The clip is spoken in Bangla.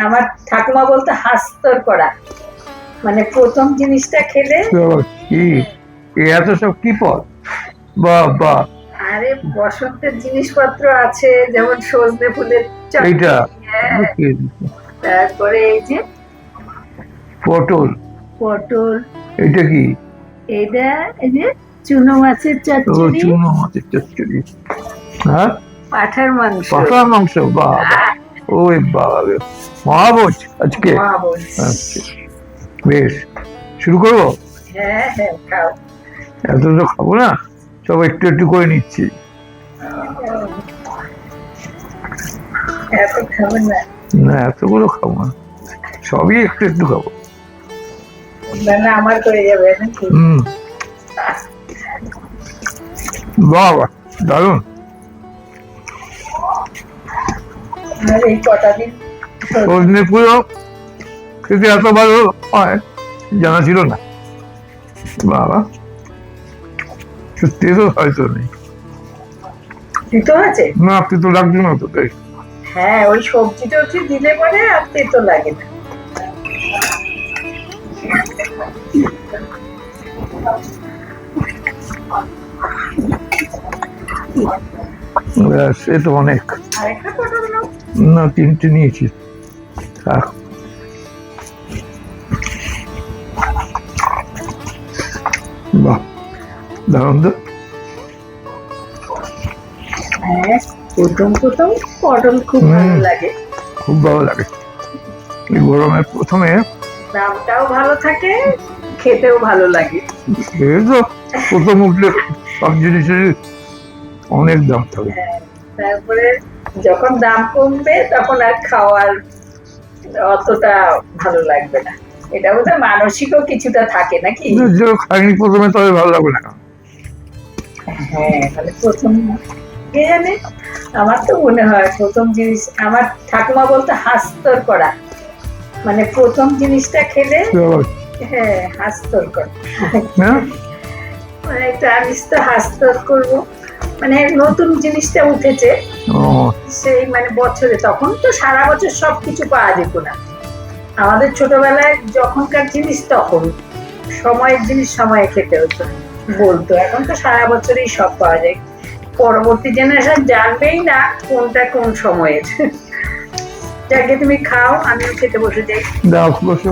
আমার ঠাকুমা বলতো হাস্তর করা, মানে প্রথম জিনিসটা খেলে। কি এত সব কি পদ? বাহ বাহ, আরে বসন্তের জিনিসপত্র আছে, যেমন সজনে ফুলের চটনি, এইটা হ্যাঁ, তারপরে এই যে পটল, পটল, এটা কি? এইটা এই যে চুনো মাছের ও চচ্চড়ি, চুনো মাছের চচ্চড়ি, হ্যাঁ, পাঁঠার মাংস, পাঠার মাংস, বাহ বাহ, ওই বাবা রে, মহাভোজ আজকে। মহাভোজ। আচ্ছা, বেশ, শুরু করবো? হ্যাঁ হ্যাঁ, খাও। এত তো খাবো না, সব একটু একটু করে নিচ্ছি। এত খাবে না, না, এতগুলো খাবো না, সবই একটু একটু খাবো। না আমার করে যাবে নাকি? হম, বাহ বাহ, দারুন। আর এই কটা দিন সজনে ফুলও খেতে এত ভালো হয় জানা ছিল না। বাবা, সত্যি তো হয়তো নেই, তিতো আছে। না তেতো লাগছে না তো, তাই হ্যাঁ, ওই সবজি টবজি দিলে পরে আর তেতো লাগে না। ব্যাস, এ তো অনেক। আরেকটা পটল নাও। না, তিনটে নিয়েছি, থাক। বাহ, দারুন তো। হ্যাঁ, প্রথম প্রথম পটল খুব ভালো লাগে, খুব ভালো লাগে এই গরমের প্রথমে। দামটাও ভালো থাকে, খেতেও ভালো লাগে। এই তো প্রথম উঠলে সব জিনিসের অনেক দাম থাকে। হ্যাঁ, তারপরে যখন দাম কমবে তখন আর খাওয়ার অতটা ভালো লাগবে না। এটা বোধহয় মানসিকও কিছুটা থাকে নাকি? যে খাইনি প্রথমে তবে ভালো লাগবে না। হ্যাঁ, মানে প্রথম কে জানে, আমার তো মনে হয় প্রথম জিনিস আমার ঠাকুমা বলতো হাস্তর করা, মানে প্রথম জিনিসটা খেলে। হ্যাঁ, হাস্তর করা, হ্যাঁ, মানে একটা আমিষ তো হাস্তর করবো, মানে নতুন জিনিসটা উঠেছে ও সেই মানে বছরে, তখন তো সারা বছর সবকিছু পাওয়া যেত না। আমাদের ছোটবেলায় যখনকার জিনিস তখন সময়ের জিনিস সময়ে খেতে হতো বলতো, এখন তো সারা বছরই সব পাওয়া যায়। পরবর্তী জেনারেশন জানবেই না কোনটা কোন সময়ের। যাকে তুমি খাও, আমিও খেতে বসে যাই। দাও বসো।